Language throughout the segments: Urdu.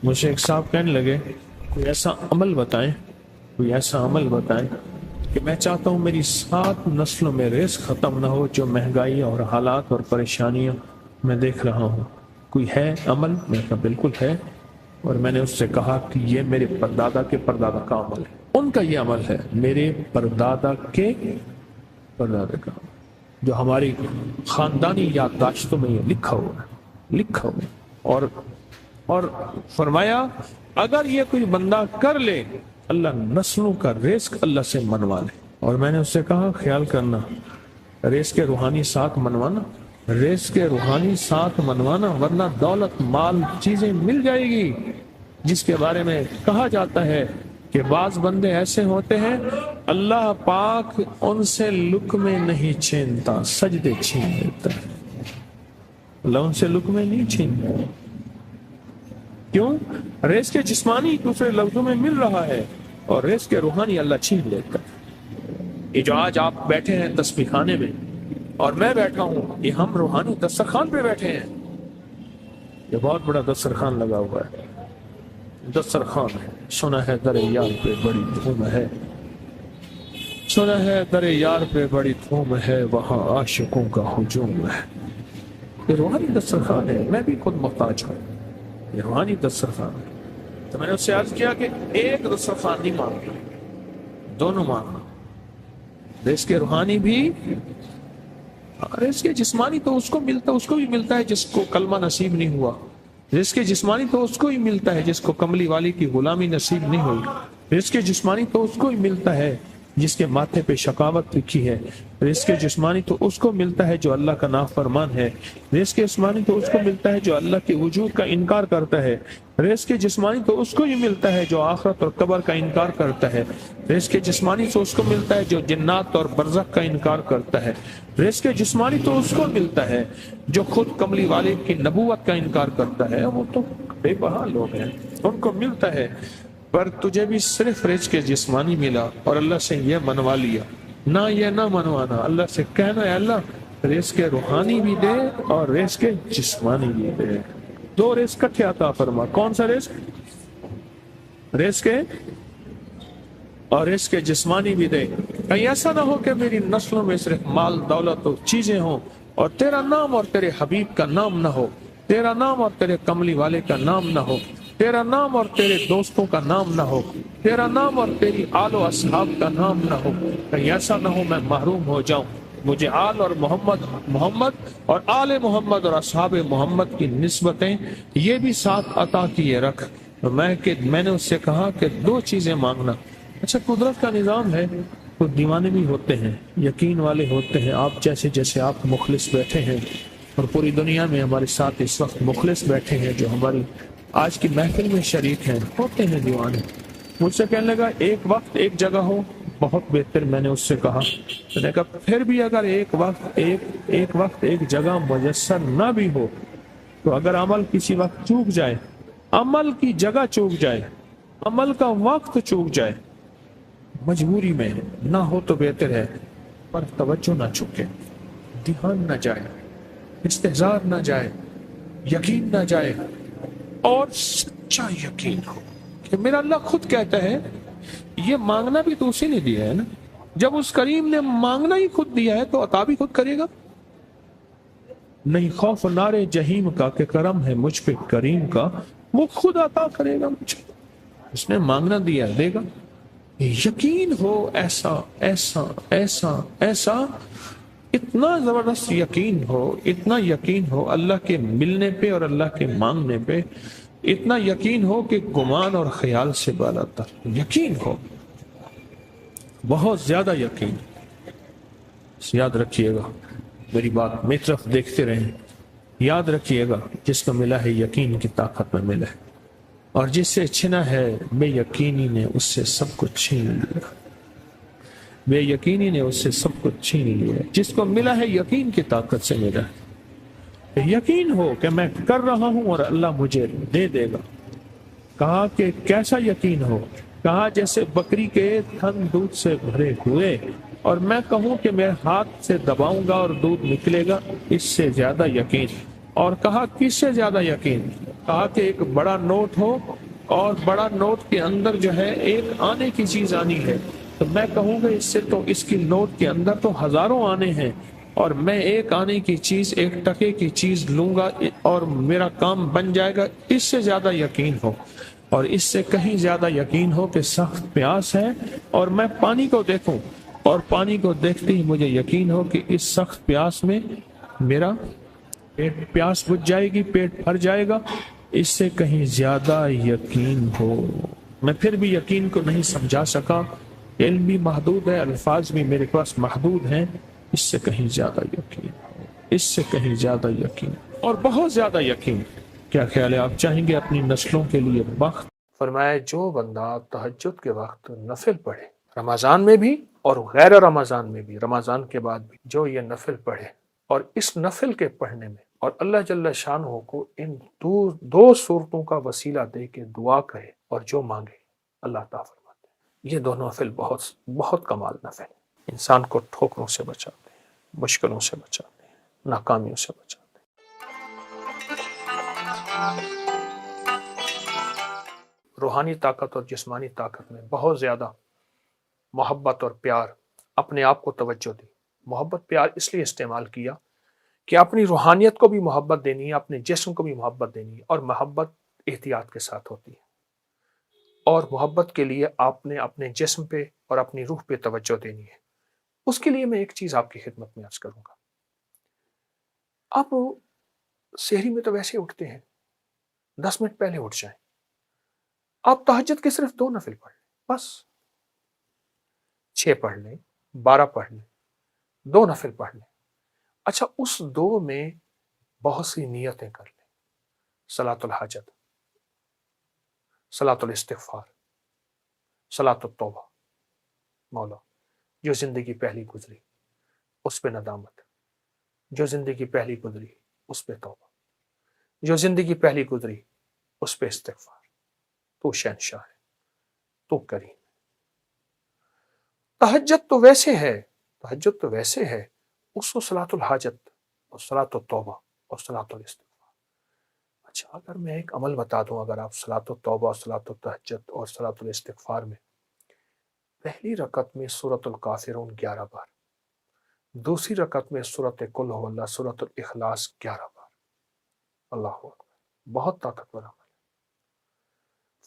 مجھے ایک صاحب کہنے لگے کوئی ایسا عمل بتائیں کہ میں چاہتا ہوں میری 7 نسلوں میں رزق ختم نہ ہو جو مہنگائی اور حالات اور پریشانیاں میں دیکھ رہا ہوں، کوئی ہے عمل؟ میں کہا بالکل ہے، اور میں نے اس سے کہا کہ یہ میرے پردادا کے پردادا کا عمل ہے، ان کا یہ عمل ہے، میرے پردادا کے پردادا کا، جو ہماری خاندانی یادداشتوں میں یہ لکھا ہوا ہے، اور فرمایا اگر یہ کوئی بندہ کر لے اللہ نسلوں کا رزق اللہ سے منوا لے۔ اور میں نے اس سے کہا خیال کرنا رزق کے روحانی ساتھ منوانا ورنہ دولت مال چیزیں مل جائے گی، جس کے بارے میں کہا جاتا ہے کہ بعض بندے ایسے ہوتے ہیں اللہ پاک ان سے لقمے نہیں چھینتا، سجدے چھین لیتا ہے، اللہ ان سے لقمے نہیں چھینتا۔ کیوں؟ رزق جسمانی دوسرے لفظوں میں مل رہا ہے اور رزق روحانی اللہ چھین لیتا ہے۔ یہ جو آج آپ بیٹھے ہیں تسبیح خانے میں اور میں بیٹھا ہوں، یہ ہم روحانی دسترخوان پہ بیٹھے ہیں، یہ بہت بڑا دسترخوان لگا ہوا ہے، دسترخوان ہے، سنا ہے در یار پہ بڑی دھوم ہے، سنا ہے در یار پہ بڑی دھوم ہے، وہاں عاشقوں کا ہجوم ہے۔ یہ روحانی دسترخوان ہے، میں بھی خود محتاج ہوں، یہ روحانی دسترخوان ہے۔ تو میں نے اس سے عرض کیا کہ ایک دسترخوان نہیں مانگنا، دونوں مانگنا، رزق روحانی بھی، رزق جسمانی تو اس کو بھی ملتا ہے جس کو کلمہ نصیب نہیں ہوا، رزق جسمانی تو اس کو ہی ملتا ہے جس کو کملی والی کی غلامی نصیب نہیں ہوئی، رزق جسمانی تو اس کو ہی ملتا ہے جس کے ماتھے پہ شقاوت لکھی ہے، رزق جسمانی تو اس کو ملتا ہے جو اللہ کا نافرمان ہے، رزق جسمانی تو اس کو ملتا ہے جو اللہ کے وجود کا انکار کرتا ہے، رزق جسمانی تو اس کو ہی ملتا ہے جو آخرت اور قبر کا انکار کرتا ہے، رزق جسمانی تو اس کو ملتا ہے جو جنات اور برزخ کا انکار کرتا ہے، رزق جسمانی تو اس کو ملتا ہے جو خود کملی والے کی نبوت کا انکار کرتا ہے، وہ تو بے بہا لوگ ہیں، ان کو ملتا ہے، پر تجھے بھی صرف رزق جسمانی ملا اور اللہ سے یہ منوا لیا، نہ یہ نہ منوانا، اللہ سے کہنا ہے اللہ رزق روحانی بھی دے اور رزق جسمانی بھی دے، 2 رزق کٹھے عطا فرما۔ کون سا رزق اور رزق جسمانی بھی دے، کہیں ایسا نہ ہو کہ میری نسلوں میں صرف مال دولت و چیزیں ہوں اور تیرا نام اور تیرے حبیب کا نام نہ ہو، تیرا نام اور تیرے کملی والے کا نام نہ ہو، تیرا نام اور تیرے دوستوں کا نام نہ ہو، تیرا نام اور تیری آل و اصحاب کا نام نہ ہو، کہیں ایسا نہ ہو میں محروم ہو جاؤں۔ مجھے آل اور محمد اور آل محمد اور اصحاب محمد کی نسبتیں یہ بھی ساتھ عطا کیے رکھ۔ میں نے اس سے کہا کہ 2 چیزیں مانگنا۔ اچھا قدرت کا نظام ہے، کچھ دیوانے بھی ہوتے ہیں، یقین والے ہوتے ہیں، آپ جیسے آپ مخلص بیٹھے ہیں اور پوری دنیا میں ہمارے ساتھ اس وقت مخلص بیٹھے ہیں جو ہماری آج کی محفل میں شریک ہیں، ہوتے ہیں دیوانے۔ مجھ سے کہنے لگا ایک وقت ایک جگہ ہو بہت بہتر۔ میں نے اس سے کہا، میں نے کہا پھر بھی اگر ایک وقت ایک جگہ میسر نہ بھی ہو تو اگر عمل کسی وقت چوک جائے، عمل کی جگہ چوک جائے، عمل کا وقت چوک جائے، مجبوری میں نہ ہو تو بہتر ہے، پر توجہ نہ چکے، دھیان نہ جائے، استحضار نہ جائے، یقین نہ جائے، اور سچا یقین ہو کہ میرا اللہ خود کہتا ہے یہ مانگنا بھی تو اسی نے دیا ہے نا، جب اس کریم نے مانگنا ہی خود دیا ہے تو عطا بھی خود کرے گا۔ نہیں خوف نارے جہیم کا کہ کرم ہے مجھ پہ کریم کا، وہ خود عطا کرے گا مجھے، اس نے مانگنا دیا دے گا۔ یقین ہو ایسا ایسا ایسا ایسا، اتنا زبردست یقین ہو، اتنا یقین ہو اللہ کے ملنے پہ اور اللہ کے مانگنے پہ، اتنا یقین ہو کہ گمان اور خیال سے بالاتر یقین ہو، بہت زیادہ یقین۔ یاد رکھیے گا میری بات، میری طرف دیکھتے رہیں، یاد رکھیے گا جس کو ملا ہے یقین کی طاقت میں ملا ہے، اور جس سے چھنا ہے بے یقینی نے اس سے سب کچھ چھین لیا، بے یقینی نے اس سے سب کچھ چھین لیا۔ جس کو ملا ہے یقین کی طاقت سے ملا ہے، یقین ہو کہ میں کر رہا ہوں اور اللہ مجھے دے دے گا۔ کہا کہ کیسا یقین ہو؟ کہا جیسے بکری کے تھن دودھ سے بھرے ہوئے اور میں کہوں کہ میں ہاتھ سے دباؤں گا اور دودھ نکلے گا، اس سے زیادہ یقین۔ اور کہا کس سے زیادہ یقین؟ کہا کہ ایک بڑا نوٹ ہو اور بڑا نوٹ کے اندر جو ہے ایک آنے کی چیز آنی ہے، تو میں کہوں گا اس سے تو اس کی نوٹ کے اندر تو ہزاروں آنے ہیں، اور میں ایک آنے کی چیز، ایک ٹکے کی چیز لوں گا اور میرا کام بن جائے گا۔ اس سے زیادہ یقین ہو، اور اس سے کہیں زیادہ یقین ہو کہ سخت پیاس ہے اور میں پانی کو دیکھوں، اور پانی کو دیکھتے ہی مجھے یقین ہو کہ اس سخت پیاس میں میرا پیاس بجھ جائے گی، پیٹ بھر جائے گا، اس سے کہیں زیادہ یقین ہو۔ میں پھر بھی یقین کو نہیں سمجھا سکا، علم بھی محدود ہے، الفاظ بھی میرے پاس محدود ہیں، اس سے کہیں زیادہ یقین ہو، اس سے کہیں زیادہ یقین اور بہت زیادہ یقین۔ کیا خیال ہے؟ آپ چاہیں گے اپنی نسلوں کے لیے وقت؟ فرمایا جو بندہ تہجد کے وقت نفل پڑھے، رمضان میں بھی اور غیر رمضان میں بھی، رمضان کے بعد بھی، جو یہ نفل پڑھے اور اس نفل کے پڑھنے میں اور اللہ جل شانہ کو ان دو صورتوں کا وسیلہ دے کے دعا کہے اور جو مانگے اللہ تعالیٰ فرماتے ہیں۔ یہ دونوں نفل بہت بہت کمال نفل ہیں، انسان کو ٹھوکروں سے بچاتے ہیں، مشکلوں سے بچاتے ہیں، ناکامیوں سے بچاتے ہیں۔ روحانی طاقت اور جسمانی طاقت میں بہت زیادہ محبت اور پیار، اپنے آپ کو توجہ دی۔ محبت پیار اس لیے استعمال کیا کہ اپنی روحانیت کو بھی محبت دینی ہے، اپنے جسم کو بھی محبت دینی ہے، اور محبت احتیاط کے ساتھ ہوتی ہے، اور محبت کے لیے آپ نے اپنے جسم پہ اور اپنی روح پہ توجہ دینی ہے۔ اس کے لیے میں ایک چیز آپ کی خدمت میں عرض کروں گا۔ آپ سحری میں تو ویسے اٹھتے ہیں، 10 منٹ پہلے اٹھ جائیں، آپ تہجد کے صرف 2 نفل پڑھ لیں، بس 6 پڑھ لیں، 12 پڑھ لیں، 2 نفل پڑھ لیں۔ اچھا، اس 2 میں بہت سی نیتیں کر لیں، صلاۃ الحاجت، صلاۃ الاستغفار، صلاۃ التوبہ۔ مولا جو زندگی پہلی گزری اس پہ ندامت، جو زندگی پہلی گزری اس پہ توبہ، جو زندگی پہلی گزری اس پہ استغفار، تو شہنشاہ ہے، تو کریم۔ تہجد تو ویسے ہے، تہجد تو ویسے ہے، اس کو صلاۃ الحاجت اور صلاۃ التوبہ اور صلاۃ الاستغفار۔ اچھا، اگر میں ایک عمل بتا دوں، اگر آپ صلاۃ التوبہ، صلاۃ التہجد اور صلاۃ الاستغفار میں پہلی رکعت میں سورۃ الکافرون 11 بار، دوسری رکعت میں سورۃ قل هو اللہ، سورۃ الاخلاص 11 بار، اللہ اکبر، بہت طاقتور عمل ہے۔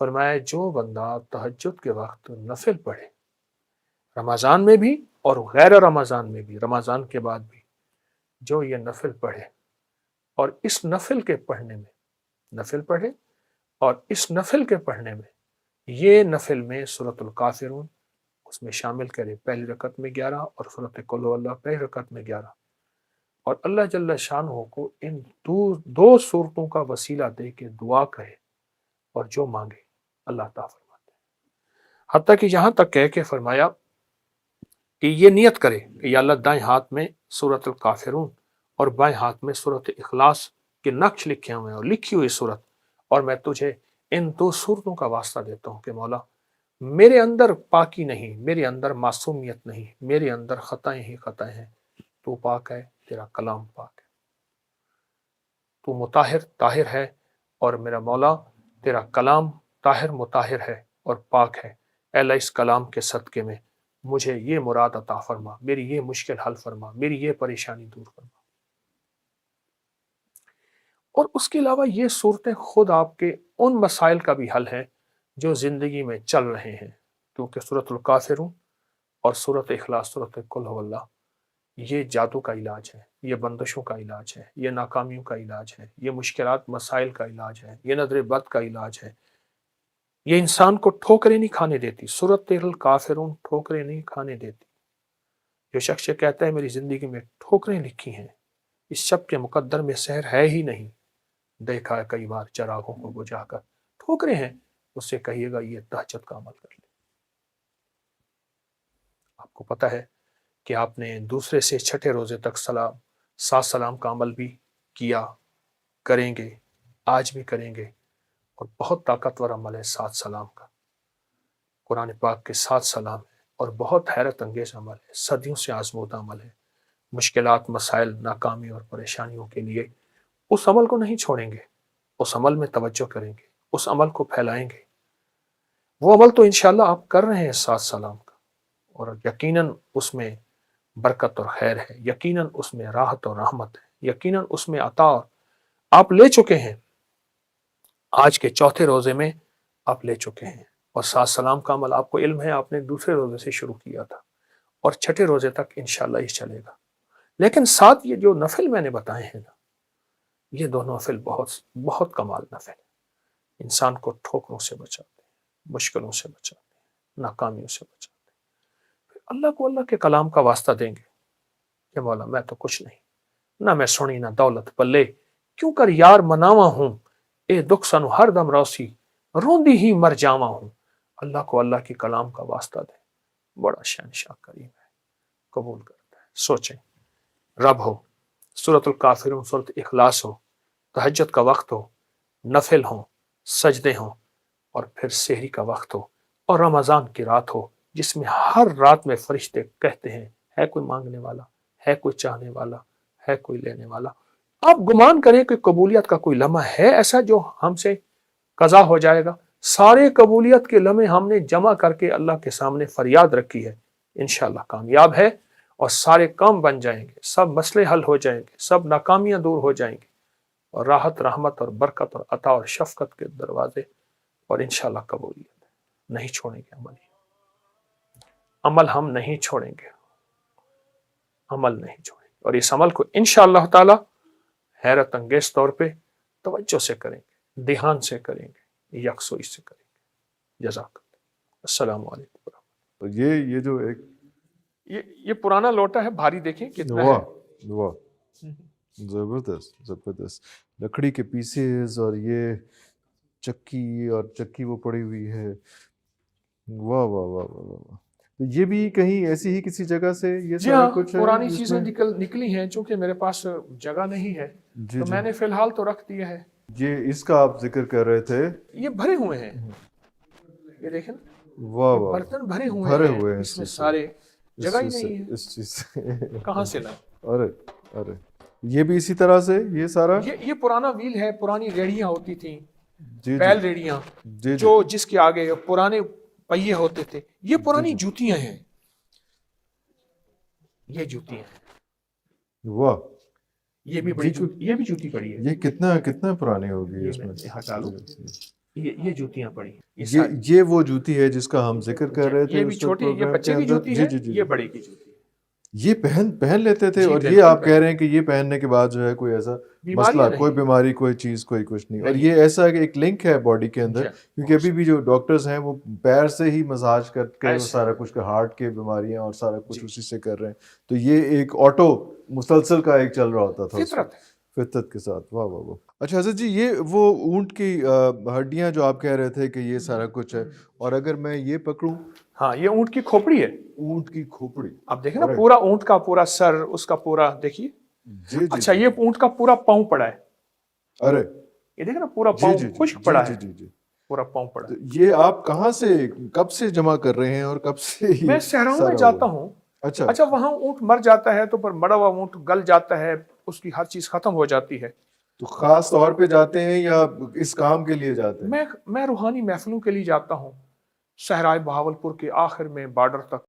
فرمایا جو بندہ تہجد کے وقت نفل پڑھے، رمضان میں بھی اور غیر رمضان میں بھی، رمضان کے بعد بھی، جو یہ نفل پڑھے اور اس نفل کے پڑھنے میں، نفل پڑھے اور اس نفل کے پڑھنے میں، یہ نفل میں سورۃ الکافرون اس میں شامل کرے، پہلی رکعت میں 11 اور سورۃ قل هو اللہ پہلی رکعت میں 11، اور اللہ جل شانہ کو ان دو صورتوں کا وسیلہ دے کے دعا کہے اور جو مانگے اللہ تعالیٰ فرماتے ہیں۔ حتیٰ کہ یہاں تک کہہ کے فرمایا کہ یہ نیت کرے کہ یا اللہ دائیں ہاتھ میں سورۃ الکافرون اور بائیں ہاتھ میں سورۃ اخلاص کے نقش لکھے ہوئے ہیں اور لکھی ہوئی سورت، اور میں تجھے ان 2 صورتوں کا واسطہ دیتا ہوں کہ مولا میرے اندر پاکی نہیں، میرے اندر معصومیت نہیں، میرے اندر خطائیں ہی خطائیں ہیں، تو پاک ہے، تیرا کلام پاک ہے، تو مطہر طاہر ہے، اور میرا مولا تیرا کلام طاہر مطہر ہے اور پاک ہے۔ اے اللہ اس کلام کے صدقے میں مجھے یہ مراد عطا فرما، میری یہ مشکل حل فرما، میری یہ پریشانی دور فرما۔ اور اس کے علاوہ یہ صورتیں خود آپ کے ان مسائل کا بھی حل ہے جو زندگی میں چل رہے ہیں، کیونکہ سورۃ الکافرون اور سورۃ اخلاص، سورۃ قل هو اللہ، یہ جادو کا علاج ہے، یہ بندشوں کا علاج ہے، یہ ناکامیوں کا علاج ہے، یہ مشکلات مسائل کا علاج ہے، یہ نظر بد کا علاج ہے، یہ انسان کو ٹھوکریں نہیں کھانے دیتی، سورۃ الکافرون ٹھوکریں نہیں کھانے دیتی۔ جو شخص کہتا ہے میری زندگی میں ٹھوکریں لکھی ہیں، اس شب کے مقدر میں سحر ہے ہی نہیں، دیکھا ہے کئی بار چراغوں کو بجھا کر، ٹھوکریں ہیں، اس سے کہیے گا یہ تہجد کا عمل کر لے۔ آپ کو پتہ ہے کہ آپ نے دوسرے سے چھٹے روزے تک 7 سلام کا عمل بھی کیا، کریں گے، آج بھی کریں گے، اور بہت طاقتور عمل ہے 7 سلام کا، قرآن پاک کے 7 سلام ہے، اور بہت حیرت انگیز عمل ہے، صدیوں سے آزمودہ عمل ہے۔ مشکلات، مسائل، ناکامی اور پریشانیوں کے لیے اس عمل کو نہیں چھوڑیں گے، اس عمل میں توجہ کریں گے، اس عمل کو پھیلائیں گے، وہ عمل تو انشاءاللہ آپ کر رہے ہیں سات سلام کا، اور یقیناً اس میں برکت اور خیر ہے، یقیناً اس میں راحت اور رحمت ہے، یقیناً اس میں عطا آپ لے چکے ہیں۔ آج کے چوتھے روزے میں آپ لے چکے ہیں، اور سات سلام کا عمل آپ کو علم ہے آپ نے دوسرے روزے سے شروع کیا تھا، اور چھٹے روزے تک انشاءاللہ یہ چلے گا۔ لیکن ساتھ یہ جو نفل میں نے بتائے ہیں نا، یہ دو نفل بہت بہت کمال نفل ہے، انسان کو ٹھوکروں سے بچاتے ہیں، مشکلوں سے بچاتے ہیں، ناکامیوں سے بچاتے ہیں۔ پھر اللہ کو اللہ کے کلام کا واسطہ دیں گے کہ مولا میں تو کچھ نہیں، نہ میں سنی نہ دولت پلے، کیوں کر یار مناواں ہوں، اے دکھ سنو ہر دم روسی، روندی ہی مر جاواں ہوں۔ اللہ کو اللہ کے کلام کا واسطہ دیں، بڑا شہنشاہ کریم ہے، قبول کرتا ہے۔ سوچیں، رب ہو، سورۃ الکافرون، سورۃ اخلاص ہو، تہجد کا وقت ہو، نفل ہوں، سجدے ہوں، اور پھر سحری کا وقت ہو، اور رمضان کی رات ہو جس میں ہر رات میں فرشتے کہتے ہیں ہے کوئی مانگنے والا، ہے کوئی چاہنے والا، ہے کوئی لینے والا۔ آپ گمان کریں کہ قبولیت کا کوئی لمحہ ہے ایسا جو ہم سے قضا ہو جائے گا؟ سارے قبولیت کے لمحے ہم نے جمع کر کے اللہ کے سامنے فریاد رکھی ہے، انشاءاللہ کامیاب ہے، اور سارے کام بن جائیں گے، سب مسئلے حل ہو جائیں گے، سب ناکامیاں دور ہو جائیں گی، اور راحت رحمت اور برکت اور عطا اور شفقت کے دروازے، اور انشاءاللہ قبولیت نہیں چھوڑیں گے۔ عمل ہم نہیں چھوڑیں گے، عمل نہیں چھوڑیں گے، اور اس عمل کو انشاءاللہ تعالی حیرت انگیز طور پہ توجہ سے کریں گے، دھیان سے کریں گے، یکسوئی سے کریں گے۔ جزاک اللہ۔ السلام علیکم۔ تو یہ جو ایک یہ پرانا لوٹا ہے، بھاری دیکھیں کتنا ہے۔ واہ واہ، زبردست زبردست، لکڑی کے پیسز، اور یہ چکی، اور چکی وہ پڑی ہوئی ہے، واہ واہ واہ واہ واہ۔ تو یہ بھی کہیں ایسی ہی کسی جگہ سے یہ جی سارا ہاں، کچھ ہے پرانی جس چیزیں میں؟ نکلی ہیں، چونکہ میرے پاس جگہ نہیں ہے جی تو جی، میں نے فی الحال تو رکھ دیا ہے۔ یہ اس کا آپ ذکر کر رہے تھے؟ یہ بھرے ہوئے ہیں، یہ دیکھیں نا، واہ یہ واہ، برتن بھرے ہوئے بھرے ہیں، ہوئے ہیں اس میں چیز سے، سارے اس جگہ ہی چیز سے، نہیں ہے، اس چیز سے کہاں سے لائیں؟ ارے ارے، یہ بھی اسی طرح سے یہ سارا؟ یہ پرانا ویل ہے، پرانی ریڑیاں ہوتی تھیں، جی جی بیل ریڑیاں، جی جی، جو جس کے آگے پرانے پہیے ہوتے تھے، یہ جی پرانی جی، جوتیاں ہیں، یہ جوتیاں ہیں، واہ، یہ بھی بڑی جوتی، یہ بھی جوتی پڑی ہے، یہ کتنا پرانی ہوگی یہ اس میں؟ ہٹا لوں، یہ جوتیاں پڑی ہیں، یہ یہ ساری، یہ وہ جوتی ہے جس کا ہم ذکر کر رہے تھے یہ بھی اس وقت چھوٹی، یہ پروگرام کے بچے کی اندر؟ جوتی جی ہے، جی جی یہ جی، بڑے کی جوتی ہے۔ یہ پہن لیتے تھے، جی اور یہ بالکل آپ کہہ رہے ہیں کہ یہ پہننے کے بعد جو ہے کوئی ایسا مسئلہ، بیماریاں کوئی نہیں، بیماری، کوئی چیز، کوئی کچھ نہیں، اور نہیں، یہ ایسا کہ ایک لنک ہے باڈی کے اندر، جی، کیونکہ ابھی بھی جو ڈاکٹرز ہیں وہ پیر سے ہی مساج کر کے وہ ایسے، سارا کچھ، ہارٹ کے بیماریاں اور سارا کچھ جی، اسی سے کر رہے ہیں، تو یہ ایک آٹو مسلسل کا ایک چل رہا ہوتا تھا اس فطرت وقت، ہے۔ فطرت کے ساتھ۔ واہ واہ واہ۔ اچھا حضرت جی، یہ وہ اونٹ کی ہڈیاں جو آپ کہہ رہے تھے کہ یہ سارا کچھ ہے، اور اگر میں یہ پکڑوں، ہاں، یہ اونٹ کی کھوپڑی ہے، اونٹ کی کھوپڑی، اب دیکھیں نا، ارے پورا اونٹ کا پورا سر، اس کا پورا دیکھیے، جی جی اچھا جی، یہ اونٹ کا پورا پاؤں پڑا ہے، ارے یہ دیکھیں نا پورا جی پاؤں جی جی خشک جی پڑا جی ہے، جی جی، پورا پاؤں پڑا تو ہے۔ یہ آپ کہاں سے، کب سے جمع کر رہے ہیں، اور کب سے میں یہ صحراؤں میں سارا ہوا؟ جاتا ہوں، اچھا، اچھا وہاں اونٹ مر جاتا ہے تو پر مڑا ہوا اونٹ گل جاتا ہے، اس کی ہر چیز ختم ہو جاتی ہے۔ تو خاص طور پہ جاتے ہیں یا اس کام کے لیے جاتے ہیں؟ میں روحانی محفلوں کے لیے جاتا ہوں، صحرائے بہاولپور کے آخر میں بارڈر تک